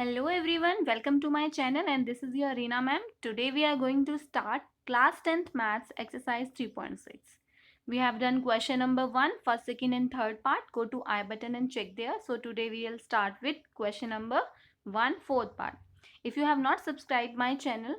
Hello everyone, welcome to my channel and this is your Reena ma'am. Today we are going to start class 10th maths exercise 3.6. We have done question number 1, first, second and third part. Go to I button and check there. So today we will start with question number 1, fourth part. If you have not subscribed my channel,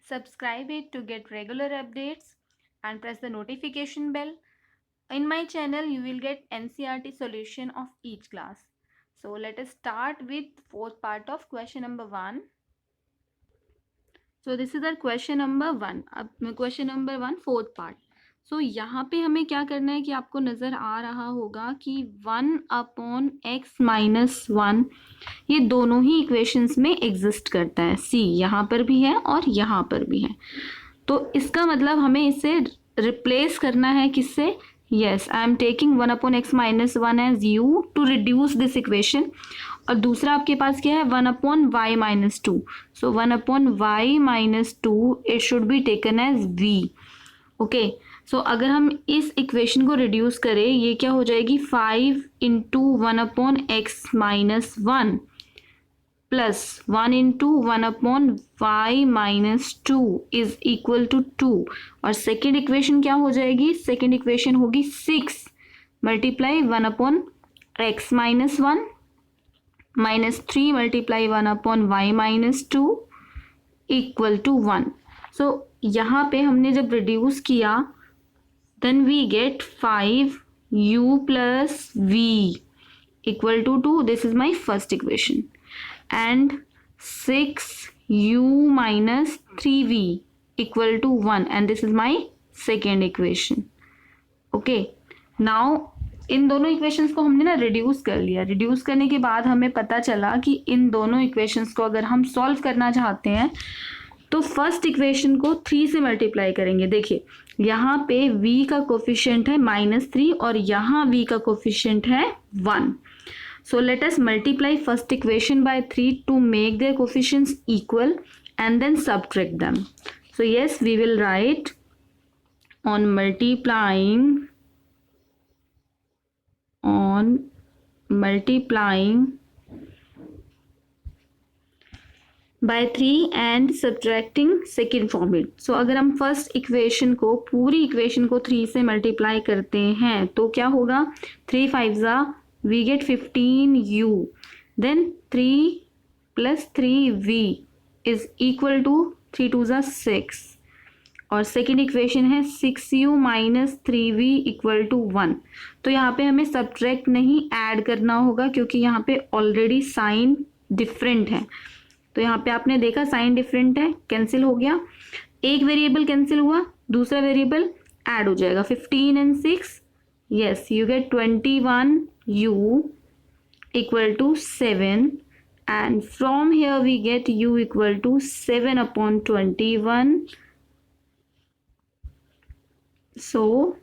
subscribe it to get regular updates and press the notification bell. In my channel you will get NCERT solution of each class. So let us start with fourth part of question number 1. So this is our question number 1. अब question number 1 fourth part. So यहाँ पे हमें क्या करना है कि आपको नज़र आ रहा होगा कि 1/x-1 ये दोनों ही इक्वेशंस में एग्जिस्ट करता है. सी यहाँ पर भी है और यहाँ पर भी है. तो इसका मतलब हमें इसे रिप्लेस करना है किससे? Yes, I am taking 1/x-1 as u to reduce this equation. और दूसरा आपके पास क्या है? 1/y-2. So 1/y-2 it should be taken as v. Okay. So अगर हम इस इक्वेशन को रिड्यूस करें, ये क्या हो जाएगी? 5 into 1/x-1 plus 1 into 1/y-2 is equal to 2. और सेकेंड इक्वेशन क्या हो जाएगी? सेकेंड इक्वेशन होगी 6 multiply 1/x-1 minus 3 multiply 1/y-2 equal to 1. So यहाँ पे हमने जब रिड्यूस किया then we get 5u plus v equal to 2. This is my first equation. And 6u minus 3v equal to 1. And this is my second equation. Okay. Now इन दोनों equations को हमने ना reduce कर लिया. रिड्यूस करने के बाद हमें पता चला कि इन दोनों इक्वेशंस को अगर हम सॉल्व करना चाहते हैं तो फर्स्ट इक्वेशन को 3 से मल्टीप्लाई करेंगे. देखिए यहाँ पे v का कोफिशिएंट है -3 और यहाँ v का कोफिशिएंट है 1. So let us multiply first equation by 3 to make their coefficients equal and then subtract them. So yes, we will write on multiplying by 3 and subtracting second from it. So अगर हम first equation को पूरी equation को 3 से multiply करते हैं तो क्या होगा? 3 5 we get 15u, then 3 plus 3v is equal to 3 2 6. और सेकेंड इक्वेशन है 6u minus 3v equal to 1. तो यहाँ पे हमें सब्ट्रैक्ट नहीं ऐड करना होगा क्योंकि यहाँ पे ऑलरेडी साइन डिफरेंट है. तो यहाँ पे आपने देखा साइन डिफरेंट है, कैंसिल हो गया. एक वेरिएबल कैंसिल हुआ, दूसरा वेरिएबल ऐड हो जाएगा. 15 and 6, yes, you get 21u equal to 7. And from here we get u equal to 7/21. So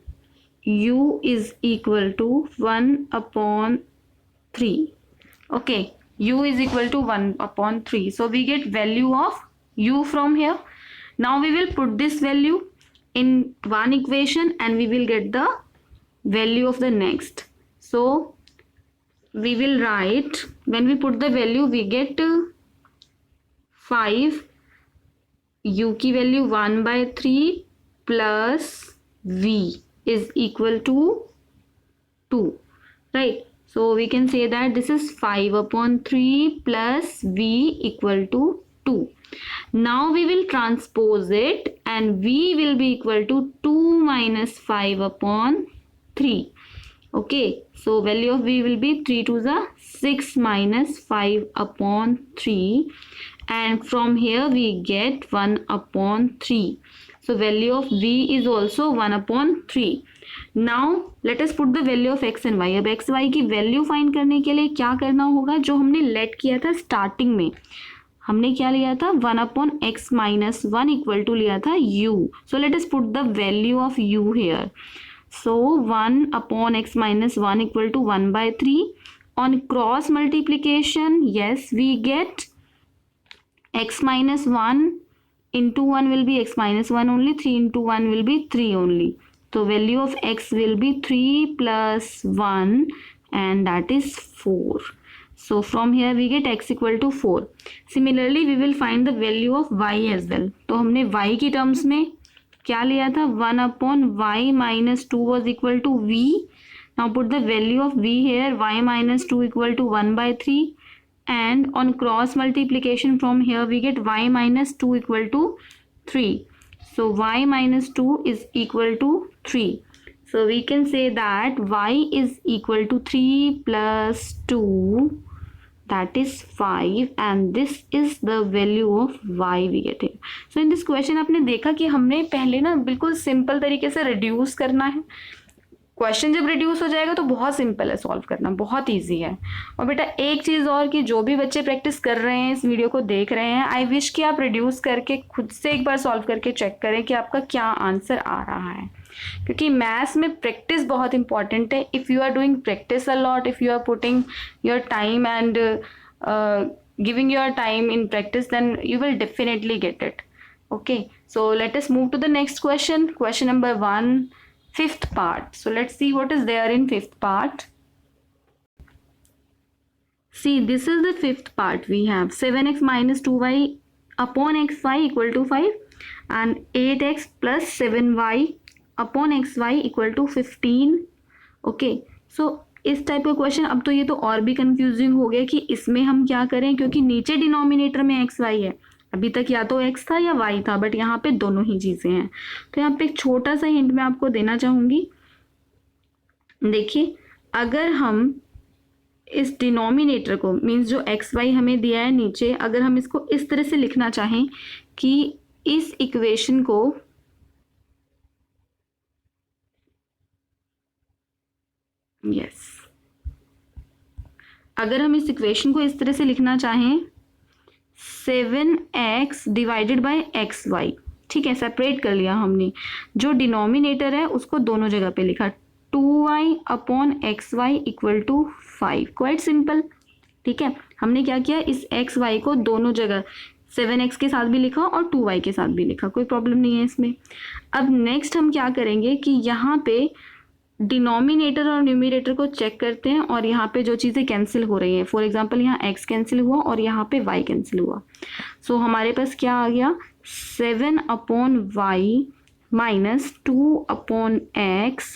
u is equal to 1/3. Okay, u is equal to 1/3. So we get value of u from here. Now we will put this value in one equation and we will get the value of the next. So we will write, when we put the value we get 5, u की value 1/3 plus v is equal to 2, right? So we can say that this is 5/3 plus v equal to 2. Now we will transpose it and v will be equal to 2 minus 5/3. Okay, so value of v will be 3 2 6 minus 5/3, and from here we get 1/3. So value of v is also 1/3. Now let us put the value of x and y. अब x y की value find करने के लिए क्या करना होगा? जो हमने लेट किया था स्टार्टिंग में, हमने क्या लिया था? 1/x-1 इक्वल टू लिया था u. So let us put the value of u here. So 1/x-1 equal to 1/3. On cross multiplication, yes, we get x-1 into 1 will be x-1 only, 3 into 1 will be 3 only. So value of x will be 3 plus 1 and that is 4. So from here we get x equal to 4. Similarly we will find the value of y as well. तो हमने y की terms में क्या लिया था, 1 upon y minus 2 was equal to v. Now put the value of v here, y minus 2 equal to 1 by 3, and on cross multiplication from here we get y minus 2 equal to 3. So y minus 2 is equal to 3. So we can say that y is equal to 3 plus 2, that is 5, and this is the value of y we get here. So in this question आपने देखा कि हमने पहले ना बिल्कुल simple तरीके से reduce करना है. क्वेश्चन जब रिड्यूस हो जाएगा तो बहुत सिंपल है सॉल्व करना, बहुत इजी है. और बेटा एक चीज़ और कि जो भी बच्चे प्रैक्टिस कर रहे हैं, इस वीडियो को देख रहे हैं, आई विश कि आप रिड्यूस करके खुद से एक बार सॉल्व करके चेक करें कि आपका क्या आंसर आ रहा है, क्योंकि मैथ्स में प्रैक्टिस बहुत इंपॉर्टेंट है. If you are doing practice a lot, if you are putting your time and giving your time in practice, then you will definitely get it. Okay, so let us move to the next question. Question number 1, fifth part. So let's see what is there in fifth part. See, this is the fifth part. We have 7x minus 2y upon xy equal to 5 and 8x plus 7y upon xy equal to 15. Okay, so इस type का question. अब तो ये तो और भी confusing हो गया कि इसमें हम क्या करें, क्योंकि नीचे डिनोमिनेटर में एक्स वाई है. अभी तक या तो x था या y था, बट यहाँ पे दोनों ही चीज़ें हैं. तो यहाँ पे एक छोटा सा हिंट मैं आपको देना चाहूँगी. देखिए, अगर हम इस डिनोमिनेटर को, मीन्स जो x y हमें दिया है नीचे, अगर हम इसको इस तरह से लिखना चाहें कि इस इक्वेशन को अगर हम इस इक्वेशन को इस तरह से लिखना चाहें, 7x divided by X Y. ठीक है, सेपरेट कर लिया हमने. जो डिनोमिनेटर है उसको दोनों जगह पे लिखा, 2y upon X Y equal to 5. Quite simple. ठीक है, हमने क्या किया, इस एक्स वाई को दोनों जगह 7x के साथ भी लिखा और 2y के साथ भी लिखा, कोई प्रॉब्लम नहीं है इसमें. अब नेक्स्ट हम क्या करेंगे कि यहाँ पे डिनोमिनेटर और न्यूमरेटर को चेक करते हैं और यहाँ पे जो चीज़ें कैंसिल हो रही हैं, फॉर एग्जांपल यहाँ x कैंसिल हुआ और यहाँ पे y कैंसिल हुआ. सो हमारे पास क्या आ गया, 7 upon Y minus 2 upon X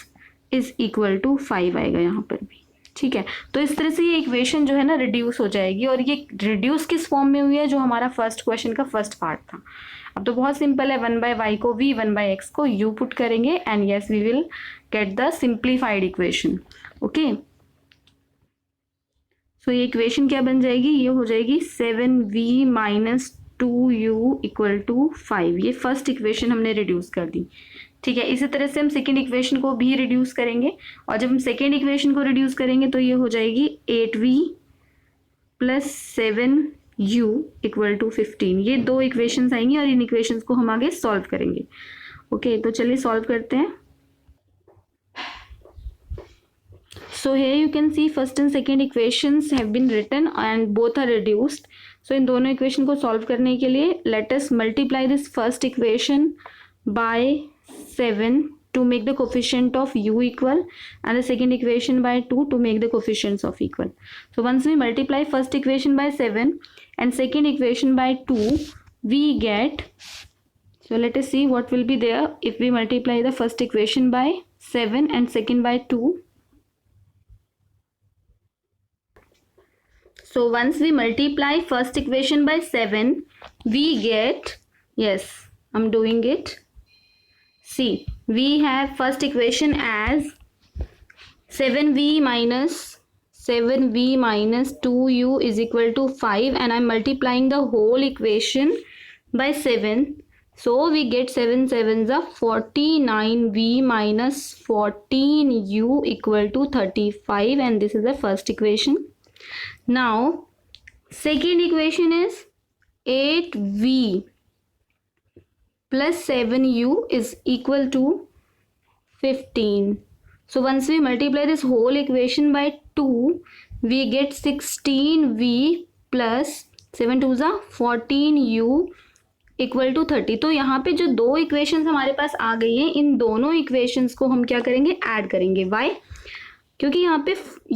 is equal to 5 आएगा यहाँ पर भी. ठीक है, तो इस तरह से ये इक्वेशन जो है ना रिड्यूस हो जाएगी. और ये रिड्यूस किस फॉर्म में हुई है, जो हमारा फर्स्ट क्वेश्चन का फर्स्ट पार्ट था. अब तो बहुत सिंपल है, 1 बाय वाई को v, 1 बाय एक्स को u पुट करेंगे and yes we will get the simplified equation. Okay, so ये इक्वेशन क्या बन जाएगी, ये हो जाएगी 7v minus 2u equal to 5. ये फर्स्ट इक्वेशन हमने रिड्यूस कर दी. ठीक है, इसी तरह से हम सेकेंड इक्वेशन को भी रिड्यूस करेंगे, और जब हम सेकेंड इक्वेशन को रिड्यूस करेंगे तो ये हो जाएगी 8v plus 7u equal to 15. ये दो इक्वेशंस आएंगी और इन इक्वेशंस को हम आगे सॉल्व करेंगे. ओके, तो चलिए सॉल्व करते हैं. So here you can see first and second equations have been written and both are reduced. So इन दोनों इक्वेशन को सॉल्व करने के लिए let us multiply this first equation by 7 to make the coefficient of u equal and the second equation by 2 to make the coefficients of equal. So once we multiply first equation by 7 and second equation by 2, we get, so let us see what will be there if we multiply the first equation by 7 and second by 2. So once we multiply first equation by 7, we get, yes, I'm doing it. See, we have first equation as 7v minus 2u is equal to 5, and I'm multiplying the whole equation by 7. So we get 7 sevens are 49v minus 14u equal to 35, and this is the first equation. Now second equation is 8v plus 7u is equal to 15. So once we multiply this whole equation by 2, we get 16v plus 7 2s are 14u equal to 30. तो यहाँ पे जो दो equations हमारे पास आ गई हैं, इन दोनों equations को हम क्या करेंगे, ऐड करेंगे. वाई? क्योंकि यहाँ पे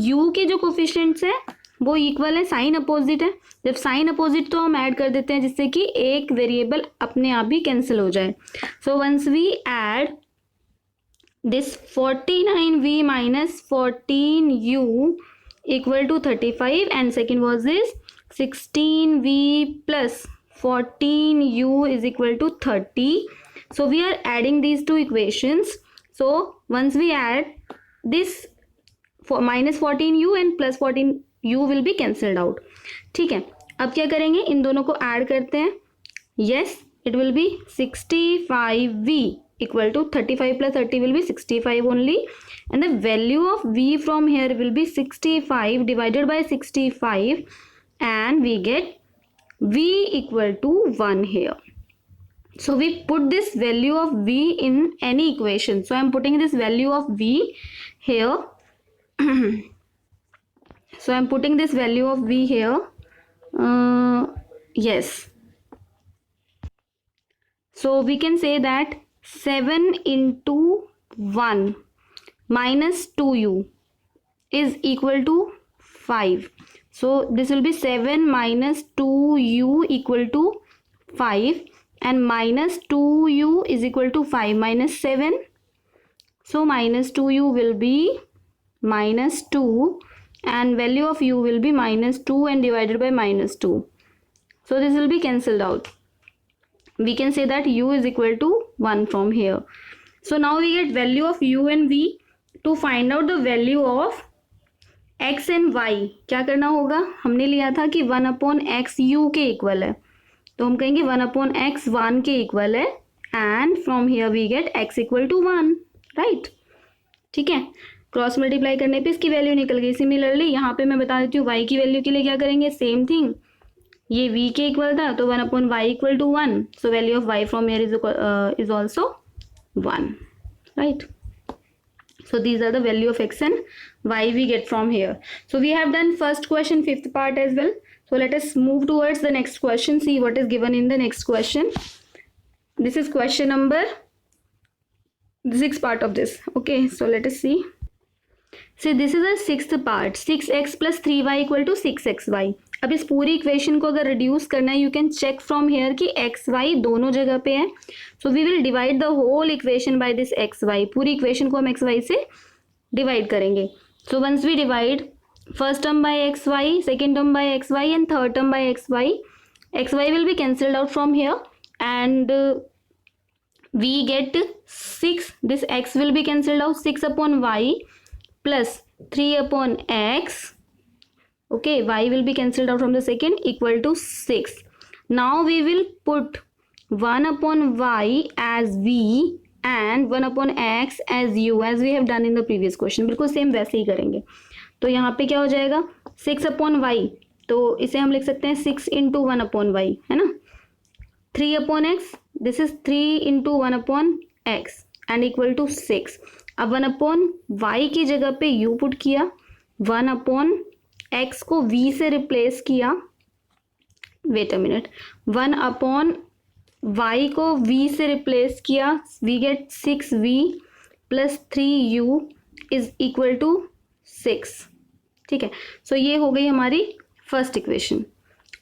u के जो कोफिशिएंट्स हैं वो इक्वल है, साइन अपोजिट है। जब साइन अपोजिट तो हम ऐड कर देते हैं जिससे कि एक वेरिएबल अपने आप ही कैंसिल हो जाए। So once we add this 49v minus 14u equal to 35 and second was this 16v plus 14u is equal to 30. So we are adding these two equations. So once we add this for minus 14u and plus 14u will be cancelled out. ठीक है, अब क्या करेंगे, इन दोनों को add करते हैं. Yes, it will be 65v equal to 35 plus 30 will be 65 only, and the value of v from here will be 65 divided by 65, and we get v equal to 1 here. So we put this value of v in any equation. So I am putting this value of v here. So I am putting this value of v here. Yes. So we can say that 7 into 1 minus 2u is equal to 5. So this will be 7 minus 2u equal to 5, and minus 2u is equal to 5 minus 7. So minus 2u will be minus 2, and value of u will be minus 2 and divided by minus 2. So this will be cancelled out. We can say that u is equal to 1 from here. So now we get value of u and v. To find out the value of x and y, क्या करना होगा, हमने लिया था कि 1 upon x u के equal है, तो हम कहेंगे 1 upon x 1 के इक्वल है, and from here we get x equal to 1, right? ठीक है, क्रॉस मल्टीप्लाई करने पे इसकी वैल्यू निकल गई. सिमिलरली यहाँ पे मैं बता देती हूँ y की वैल्यू के लिए क्या करेंगे, सेम थिंग. ये v के इक्वल था तो 1 upon y equal to 1. So value of y from here is also 1, right? So these are the value of x and y we get from here. So we have done first question, fifth part as well. So let us move towards the next question. See what is given in the next question. This is question number 6 part of this. Okay, so let us see. See, this is the sixth part. 6x plus 3y equal to 6xy. अब इस पूरी equation को अगर reduce करना है, you can check from here कि X Y दोनों जगह पे है. So we will divide the whole equation by this X Y. पूरी इक्वेशन को हम एक्स वाई से डिवाइड करेंगे. So once we divide first term by X Y, second term by X Y and third term by X Y will be cancelled out from here and we get 6. This x will be cancelled out. 6 upon y plus 3 upon x. Okay, y will be cancelled out from the second, equal to 6. Now we will put 1 upon y as v and 1 upon x as u, as we have done in the previous question. बिल्कुल same वैसे ही करेंगे. तो यहाँ पे क्या हो जाएगा, 6 upon y, तो इसे हम लिख सकते हैं 6 into 1 upon y, है ना. 3 upon x, this is 3 into 1 upon x and equal to 6. अब 1 upon y की जगह पे u पुट किया, 1 upon x को v से रिप्लेस किया. Wait a minute, 1 upon y को v से रिप्लेस किया. We get 6v plus 3u is equal to 6. ठीक है, सो ये हो गई हमारी फर्स्ट इक्वेशन.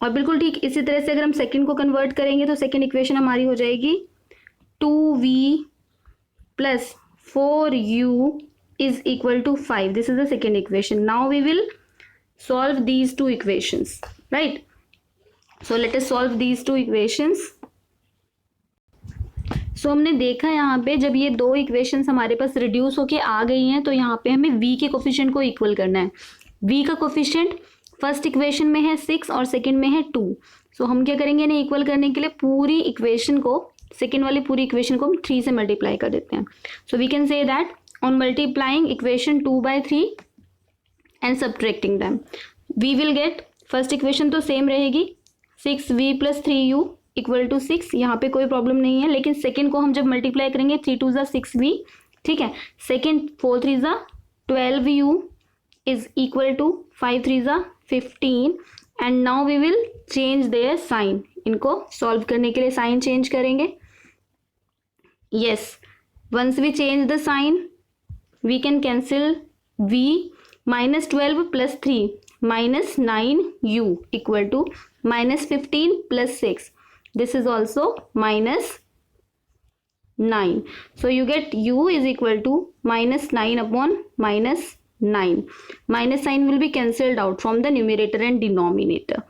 और बिल्कुल ठीक इसी तरह से अगर हम सेकंड को कन्वर्ट करेंगे तो सेकंड इक्वेशन हमारी हो जाएगी 2v plus 4u is equal to 5. This is the second equation. Now we will solve these two equations, right? So let us solve these two equations. So हमने देखा यहाँ पे जब ये दो इक्वेशंस हमारे पास रिड्यूस होके आ गई हैं तो यहाँ पे हमें v के कोफिशिएंट को इक्वल करना है. v का कोफिशिएंट फर्स्ट इक्वेशन में है 6 और सेकंड में है 2. सो हम क्या करेंगे, इन्हें इक्वल करने के लिए पूरी इक्वेशन को, सेकंड वाली पूरी इक्वेशन को हम 3 से मल्टीप्लाई कर देते हैं. So we can say that on multiplying equation 2 by 3 and subtracting them, we will get first equation तो सेम रहेगी 6v plus 3u equal to 6. यहाँ पे कोई प्रॉब्लम नहीं है, लेकिन सेकेंड को हम जब मल्टीप्लाई करेंगे 3 2 6v. ठीक है, second 4 3 12u is equal to 5 3 15. And now we will change their sign. इनको सॉल्व करने के लिए साइन चेंज करेंगे. Yes, once we change the sign we can cancel v. -12 plus 3, minus 9u equal to minus 15 plus 6. This is also minus 9. So you get u is equal to minus 9 upon minus 9. Minus sign will be cancelled out from the numerator and denominator.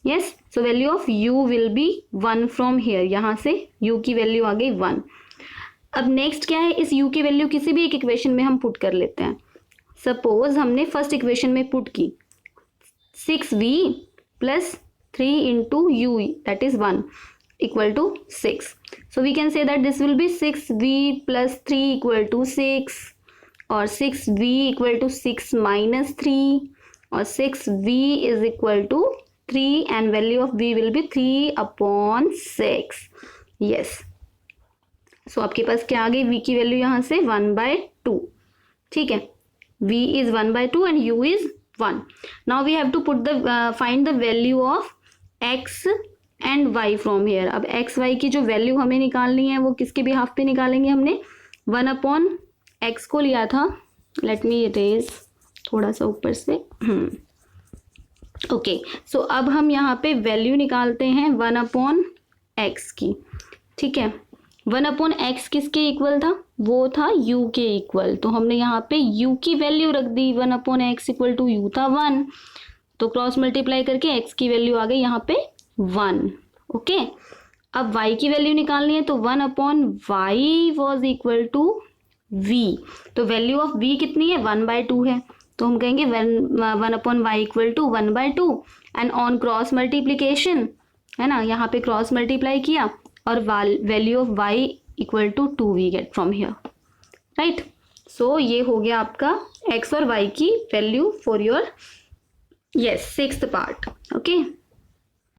Yes, so value of u will be 1 from here. यहाँ से u की value आ गई 1. अब next क्या है, इस u की value किसी भी एक इक्वेशन में हम पुट कर लेते हैं. सपोज हमने फर्स्ट इक्वेशन में पुट की 6v plus 3 into u, that is 1, equal to 6. So we can say that this will be 6v plus 3 equal to 6, or 6v equal to 6 minus 3, or 6v is equal to 3 and value of v will be 3 upon 6. Yes. So आपके पास क्या आ गई, v की value यहाँ से 1/2. ठीक है, v is 1/2 and u is 1. Now we have to put the find the value of x and y from here. अब x y की जो वैल्यू हमें निकालनी है वो किसके बिहाफ पे निकालेंगे, हमने 1/x को लिया था. लेट मी इरेज थोड़ा सा ऊपर से. ओके, सो अब हम यहाँ पे वैल्यू निकालते हैं 1/x की. ठीक है, 1/x किसके इक्वल था, वो था u के इक्वल. तो हमने यहाँ पे u की वैल्यू रख दी. 1/x इक्वल टू u था 1, तो क्रॉस मल्टीप्लाई करके x की वैल्यू आ गई यहाँ पे 1. ओके, अब y की वैल्यू निकालनी है, तो 1/y was equal to v. तो वैल्यू ऑफ v कितनी है, 1/2 है. तो हम कहेंगे 1/y equal to 1/2 and on cross multiplication, है ना, यहाँ पे क्रॉस मल्टीप्लाई किया और value of y equal to 2 we get from here. Right, so ये हो गया आपका x और y की value for your 6th part. Okay.